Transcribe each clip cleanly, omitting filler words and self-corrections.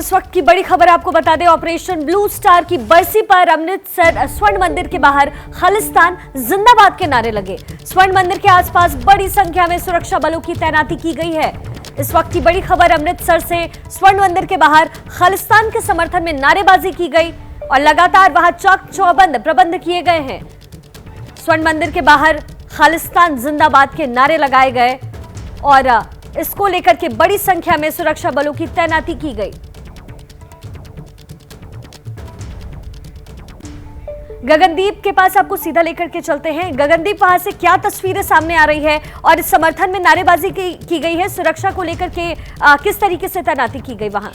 इस वक्त की बड़ी खबर आपको बता दें, ऑपरेशन ब्लू स्टार की बरसी पर अमृतसर स्वर्ण मंदिर के बाहर खालिस्तान जिंदाबाद के नारे लगे। स्वर्ण मंदिर के आसपास बड़ी संख्या में सुरक्षा बलों की तैनाती की गई है। इस वक्त की बड़ी खबर अमृतसर से स्वर्ण मंदिर के बाहर खालिस्तान के समर्थन में नारेबाजी की गई और लगातार वहां चाक चौबंद प्रबंध किए गए हैं। स्वर्ण मंदिर के बाहर खालिस्तान जिंदाबाद के नारे लगाए गए और इसको लेकर के बड़ी संख्या में सुरक्षा बलों की तैनाती की गई। गगनदीप के पास आपको सीधा लेकर के चलते हैं। गगनदीप, वहां से क्या तस्वीरें सामने आ रही है और इस समर्थन में नारेबाजी की गई है, सुरक्षा को लेकर के किस तरीके से तैनाती की गई वहां?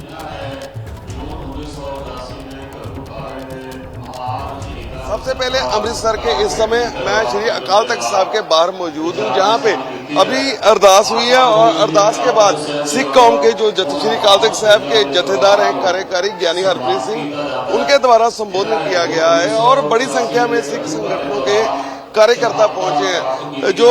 सबसे पहले अमृतसर के इस समय मैं श्री अकाल तख्त साहब के बाहर मौजूद हूं, जहां पे अभी अरदास हुई है और अरदास के बाद सिख कौम के जो श्री अकाल तख्त साहब के जथेदार हैं कार्यकारी ज्ञानी हरप्रीत सिंह, उनके द्वारा संबोधन किया गया है और बड़ी संख्या में सिख संगठनों के कार्यकर्ता पहुंचे हैं। जो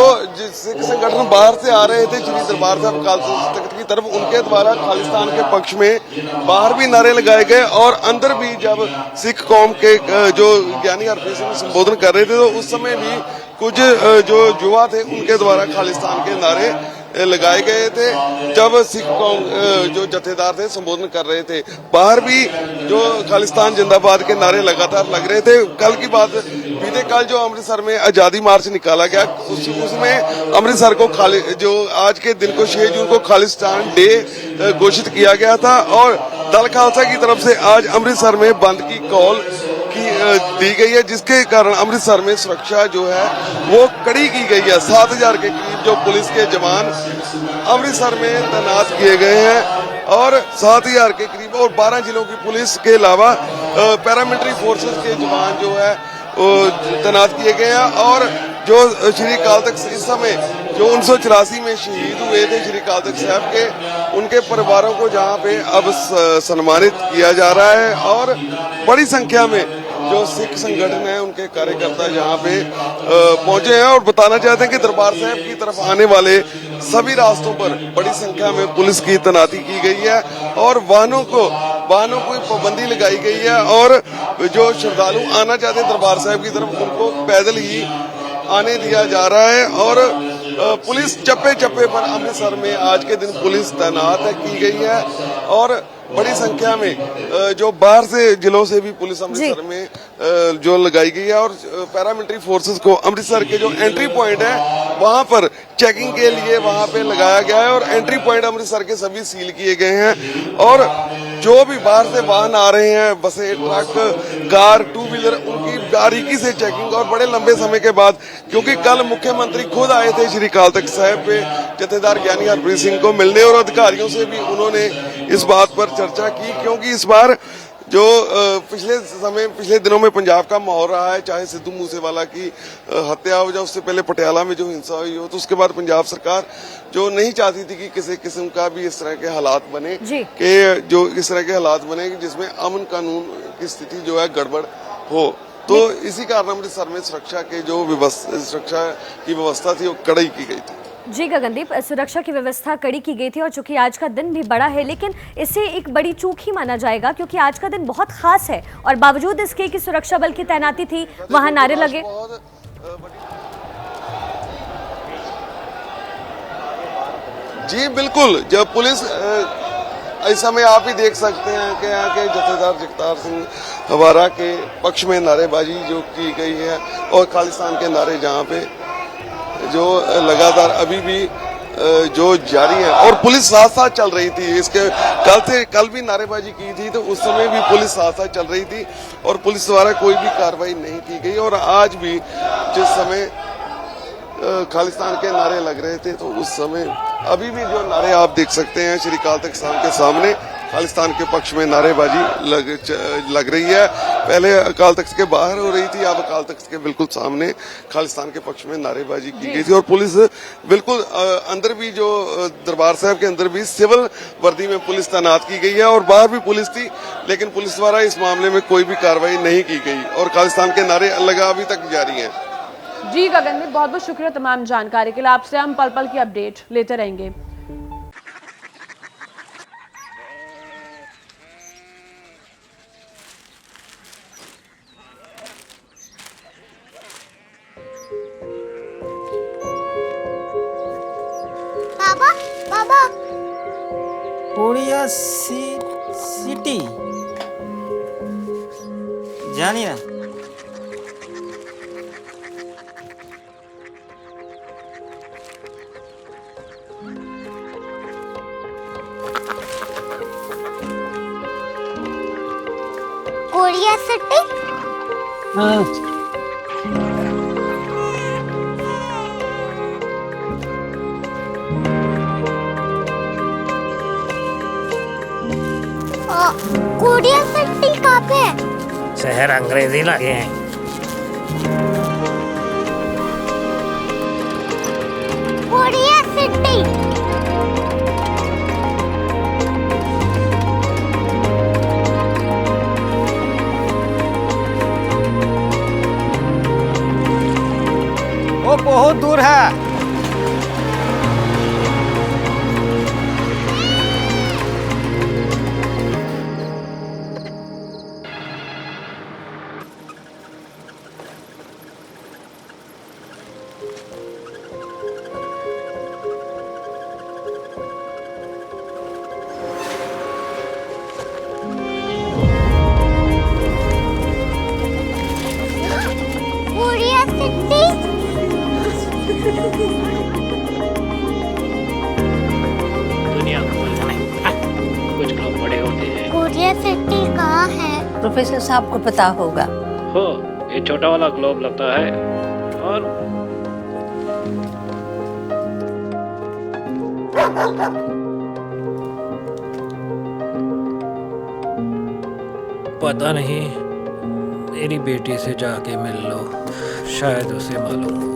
सिख संगठन बाहर से आ रहे थे श्री दरबार साहब अकाल तख्त की तरफ, उनके द्वारा खालिस्तान के पक्ष में बाहर भी नारे लगाए गए और अंदर भी जब सिख कौम के जो ज्ञानी हरप्रीत सिंह संबोधन कर रहे थे तो उस समय भी कुछ जो युवा थे उनके द्वारा खालिस्तान के नारे लगाए गए थे। जब सिख कौम जो जथेदार थे संबोधन कर रहे थे, बाहर भी जो खालिस्तान जिंदाबाद के नारे लगातार लग रहे थे। कल की बात, बीते कल जो अमृतसर में आजादी मार्च निकाला गया, उसमें अमृतसर को जो आज के दिन को 6 जून को खालिस्तान डे घोषित किया गया था और दल खालसा की तरफ से आज अमृतसर में बंद की कॉल दी गई है, जिसके कारण अमृतसर में सुरक्षा जो है वो कड़ी की गई है। 7000 के करीब जो पुलिस के जवान अमृतसर में तैनात किए गए हैं और 7000 के करीब और 12 जिलों की पुलिस के अलावा पैरामिलिट्री फोर्सेस के जवान जो है तैनात किए गए हैं। और जो श्री अकाल तख्त इस समय जो 1984 में शहीद हुए थे श्री अकाल तख्त साहब के, उनके परिवारों को जहां पे अब सम्मानित किया जा रहा है और बड़ी संख्या में जो सिख संगठन है उनके कार्यकर्ता जहां पे पहुंचे हैं और बताना चाहते हैं कि दरबार साहब की तरफ आने वाले सभी रास्तों पर बड़ी संख्या में पुलिस की तैनाती की गई है और वाहनों को पाबंदी लगाई गई है और जो श्रद्धालु आना चाहते हैं दरबार साहब की तरफ, उनको पैदल ही आने दिया जा रहा है। और पुलिस चप्पे चप्पे पर अमृतसर में आज के दिन पुलिस तैनात की गई है और बड़ी संख्या में जो बाहर से जिलों से भी पुलिस अमृतसर में जो लगाई गई है और पैरामिलिट्री फोर्सेस को अमृतसर के जो एंट्री पॉइंट है वहां पर चेकिंग के लिए वहां पे लगाया गया है और एंट्री पॉइंट अमृतसर के सभी सील किए गए हैं और जो भी बाहर से वाहन आ रहे हैं, बसें, ट्रक, कार, 2 व्हीलर, उनकी बारीकी से चेकिंग और बड़े लंबे समय के बाद, क्योंकि कल मुख्यमंत्री खुद आए थे श्री अकाल तख्त साहब पे जथेदार ज्ञानी हरप्रीत सिंह को मिलने और अधिकारियों से भी उन्होंने इस बात पर चर्चा की, क्योंकि इस बार जो पिछले दिनों में पंजाब का माहौल रहा है, चाहे सिद्धू मूसेवाला की हत्या हो या उससे पहले पटियाला में जो हिंसा हुई हो, तो उसके बाद पंजाब सरकार जो नहीं चाहती थी कि किसी किस्म का भी इस तरह के हालात बने कि जो इस तरह के हालात बने कि जिसमें अमन कानून की स्थिति जो है गड़बड़ हो, तो इसी कारण अमृतसर में सुरक्षा की व्यवस्था थी वो कड़ी की गई थी। जी गगनदीप, सुरक्षा की व्यवस्था कड़ी की गई थी और चूंकि आज का दिन भी बड़ा है, लेकिन इसे एक बड़ी चूक ही माना जाएगा क्योंकि आज का दिन बहुत खास है और बावजूद इसके कि सुरक्षा बल की तैनाती थी, वहां नारे लगे। जी बिल्कुल, जब पुलिस इस समय आप ही देख सकते हैं कि यहाँ के जथेदार जगतार सिंह हवारा के पक्ष में नारेबाजी जो की गई है और खालिस्तान के नारे जहाँ पे जो लगातार अभी भी जो जारी है और पुलिस साथ साथ चल रही थी। इसके कल भी नारेबाजी की थी तो उस समय भी पुलिस साथ साथ चल रही थी और पुलिस द्वारा कोई भी कार्रवाई नहीं की गई और आज भी जिस समय खालिस्तान के नारे लग रहे थे तो उस समय अभी भी जो नारे आप देख सकते हैं श्री अकाल तख्त साहब के सामने खालिस्तान के पक्ष में नारेबाजी लग रही है। पहले अकाल तख्त के बाहर हो रही थी, अब अकाल तख्त के बिल्कुल सामने खालिस्तान के पक्ष में नारेबाजी की गई थी और पुलिस बिल्कुल अंदर भी जो दरबार साहब के अंदर भी सिविल वर्दी में पुलिस तैनात की गई है और बाहर भी पुलिस थी, लेकिन पुलिस द्वारा इस मामले में कोई भी कार्रवाई नहीं की गई और खालिस्तान के नारे लगा अभी तक जारी है। जी गगनदीप, बहुत बहुत शुक्रिया तमाम जानकारी के लिए। आपसे हम पल पल की अपडेट लेते रहेंगे। कोरिया सिटी जानी ना। Korea city. हाँ। कोरिया सिटी कहाँ पे है? शहर अंग्रेजी लगे हैं। Korea city. वो बहुत दूर है। Korea city. दुनिया को कुछ लोग बड़े होते हैं। कोरिया सिटी कहाँ है? प्रोफेसर साहब को पता होगा। हो, ये छोटा वाला ग्लोब लगता है और पता नहीं, मेरी बेटी से जाके मिल लो, शायद उसे मालूम हो।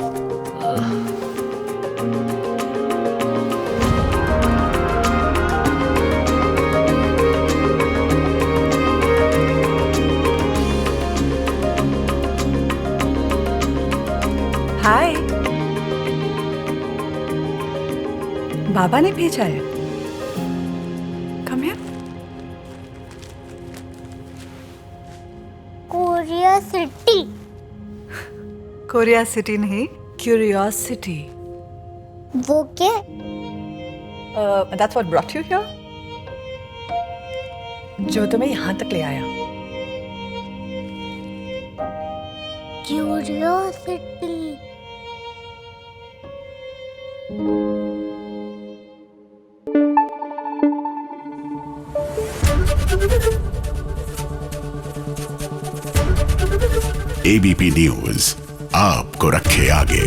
हाय, बाबा ने भेजा है। Come here. Korea city. Korea city नहीं, क्यूरियोसिटी। वो क्या? That's what brought you here? जो तुम्हें यहाँ तक ले आया। क्यूरियोसिटी। एबीपी न्यूज आपको रखे आगे।